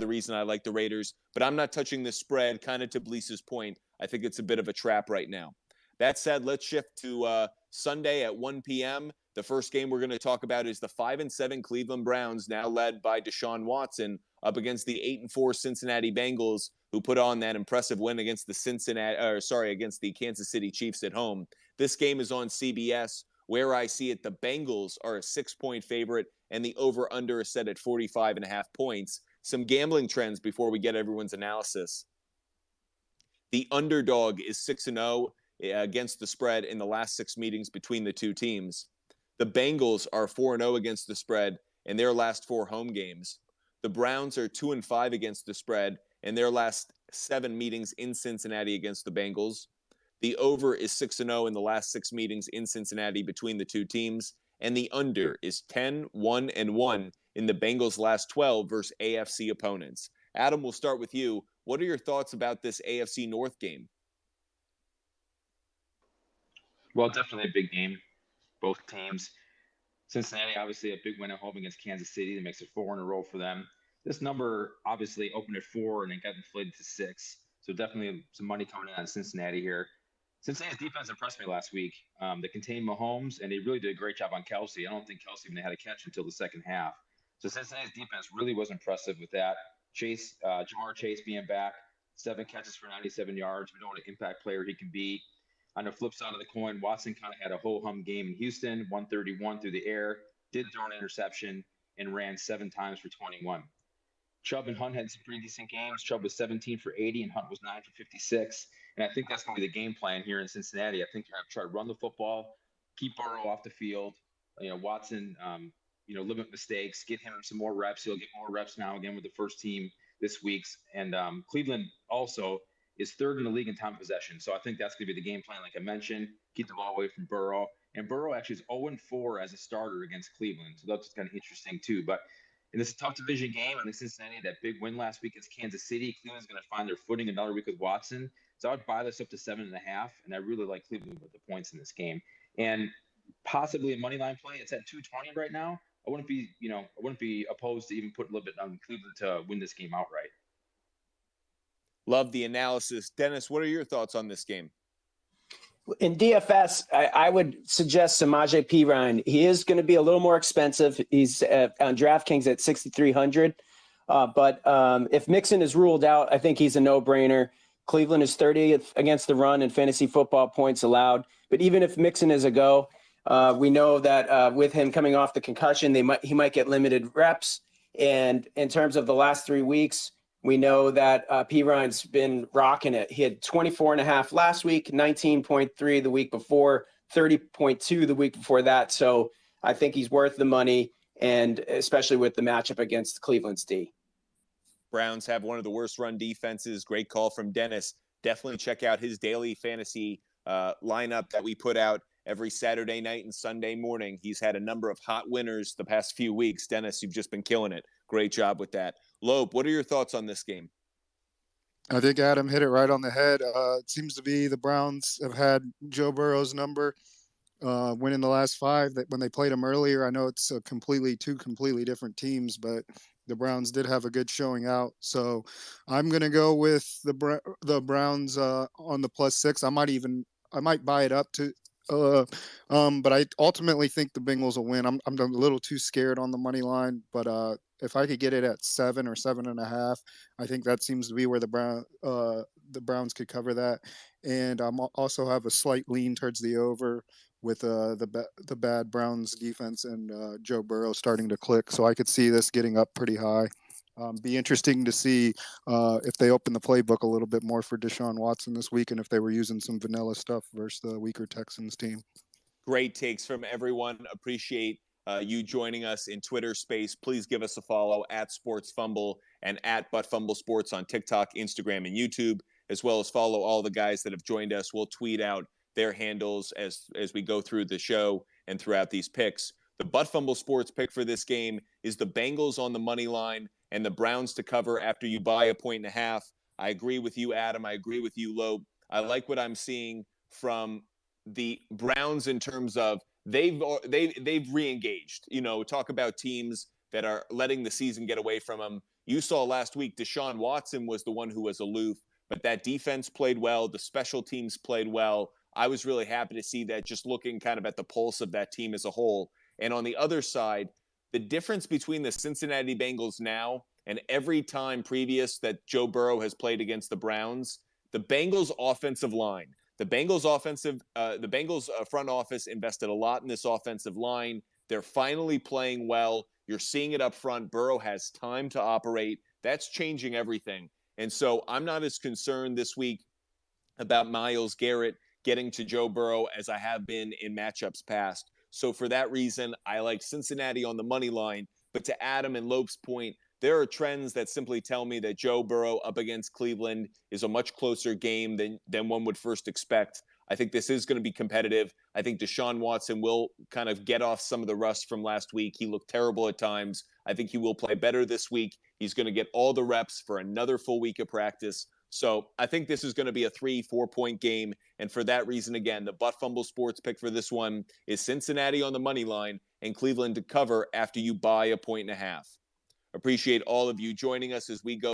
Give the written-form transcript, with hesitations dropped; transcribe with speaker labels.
Speaker 1: the reason I like the Raiders. But I'm not touching the spread, kind of to Blease's point. I think it's a bit of a trap right now. That said, let's shift to Sunday at 1 p.m. The first game we're going to talk about is the 5-7 Cleveland Browns, now led by Deshaun Watson, up against the 8-4 Cincinnati Bengals, who put on that impressive win against against the Kansas City Chiefs at home. This game is on CBS. Where I see it, the Bengals are a 6-point favorite, and the over-under is set at 45.5 points. Some gambling trends before we get everyone's analysis. The underdog is 6-0 against the spread in the last 6 meetings between the two teams. The Bengals are 4-0 against the spread in their last 4 home games. The Browns are 2-5 against the spread in their last 7 meetings in Cincinnati against the Bengals. The over is 6-0 in the last 6 meetings in Cincinnati between the two teams. And the under is 10-1-1 in the Bengals' last 12 versus AFC opponents. Adam, we'll start with you. What are your thoughts about this AFC North game?
Speaker 2: Well, definitely a big game, both teams. Cincinnati, obviously a big win at home against Kansas City. That makes it 4 in a row for them. This number obviously opened at 4 and it got inflated to 6. So definitely some money coming in on Cincinnati here. Cincinnati's defense impressed me last week. They contained Mahomes, and they really did a great job on Kelsey. I don't think Kelsey even had a catch until the second half. So Cincinnati's defense really was impressive with that. Jamar Chase being back, 7 catches for 97 yards. We know what an impact player he can be. On the flip side of the coin, Watson kind of had a ho-hum game in Houston, 131 through the air, did throw an interception, and ran 7 times for 21. Chubb and Hunt had some pretty decent games. Chubb was 17 for 80, and Hunt was 9 for 56. And I think that's going to be the game plan here in Cincinnati. I think they're going to try to run the football, keep Burrow off the field. Watson, limit mistakes, get him some more reps. He'll get more reps now again with the first team this week. And Cleveland also is 3rd in the league in time of possession. So I think that's going to be the game plan, like I mentioned, keep the ball away from Burrow. And Burrow actually is 0-4 as a starter against Cleveland. So that's kind of interesting too. But in this tough division game, I think Cincinnati, that big win last week against Kansas City, Cleveland's going to find their footing another week with Watson. So I would buy this up to 7.5, and I really like Cleveland with the points in this game. And possibly a money line play. It's at 220 right now. I wouldn't be opposed to even putting a little bit on Cleveland to win this game outright.
Speaker 1: Love the analysis. Dennis, what are your thoughts on this game?
Speaker 3: In DFS, I would suggest Samaje Perine. He is going to be a little more expensive. He's on DraftKings at 6,300. But if Mixon is ruled out, I think he's a no-brainer. Cleveland is 30th against the run in fantasy football points allowed. But even if Mixon is a go, we know that with him coming off the concussion, he might get limited reps. And in terms of the last 3 weeks, we know that Perine's been rocking it. He had 24.5 last week, 19.3 the week before, 30.2 the week before that. So I think he's worth the money, and especially with the matchup against Cleveland's D.
Speaker 1: Browns have one of the worst run defenses. Great call from Dennis. Definitely check out his daily fantasy lineup that we put out every Saturday night and Sunday morning. He's had a number of hot winners the past few weeks. Dennis, you've just been killing it. Great job with that. Loeb, what are your thoughts on this game?
Speaker 4: I think Adam hit it right on the head. It seems to be the Browns have had Joe Burrow's number winning the last 5. That when they played him earlier, I know it's two completely different teams, but the Browns did have a good showing out. So I'm going to go with the Browns on the +6. I might buy it up to but I ultimately think the Bengals will win. I'm a little too scared on the money line, but if I could get it at 7 or 7.5, I think that seems to be where the Browns could cover that. And I'm also have a slight lean towards the over with the bad Browns defense and Joe Burrow starting to click. So I could see this getting up pretty high. Be interesting to see if they open the playbook a little bit more for Deshaun Watson this week, and if they were using some vanilla stuff versus the weaker Texans team.
Speaker 1: Great takes from everyone. Appreciate you joining us in Twitter space. Please give us a follow at Sports Fumble and at But Fumble Sports on TikTok, Instagram, and YouTube, as well as follow all the guys that have joined us. We'll tweet out their handles as we go through the show and throughout these picks. The But Fumble Sports pick for this game is the Bengals on the money line and the Browns to cover after you buy 1.5. I agree with you, Adam. I agree with you, Loeb. I like what I'm seeing from the Browns in terms of they've re-engaged. Talk about teams that are letting the season get away from them. You saw last week, Deshaun Watson was the one who was aloof, but that defense played well. The special teams played well. I was really happy to see that, just looking kind of at the pulse of that team as a whole. And on the other side, the difference between the Cincinnati Bengals now and every time previous that Joe Burrow has played against the Browns, the Bengals offensive line, the Bengals front office invested a lot in this offensive line. They're finally playing well. You're seeing it up front. Burrow has time to operate. That's changing everything. And so I'm not as concerned this week about Myles Garrett getting to Joe Burrow as I have been in matchups past. So for that reason, I like Cincinnati on the money line. But to Adam and Lope's point, there are trends that simply tell me that Joe Burrow up against Cleveland is a much closer game than one would first expect. I think this is going to be competitive. I think Deshaun Watson will kind of get off some of the rust from last week. He looked terrible at times. I think he will play better this week. He's going to get all the reps for another full week of practice. So I think this is going to be a 3-4 point game. And for that reason, again, the Butt Fumble Sports pick for this one is Cincinnati on the money line and Cleveland to cover after you buy 1.5 points. Appreciate all of you joining us as we go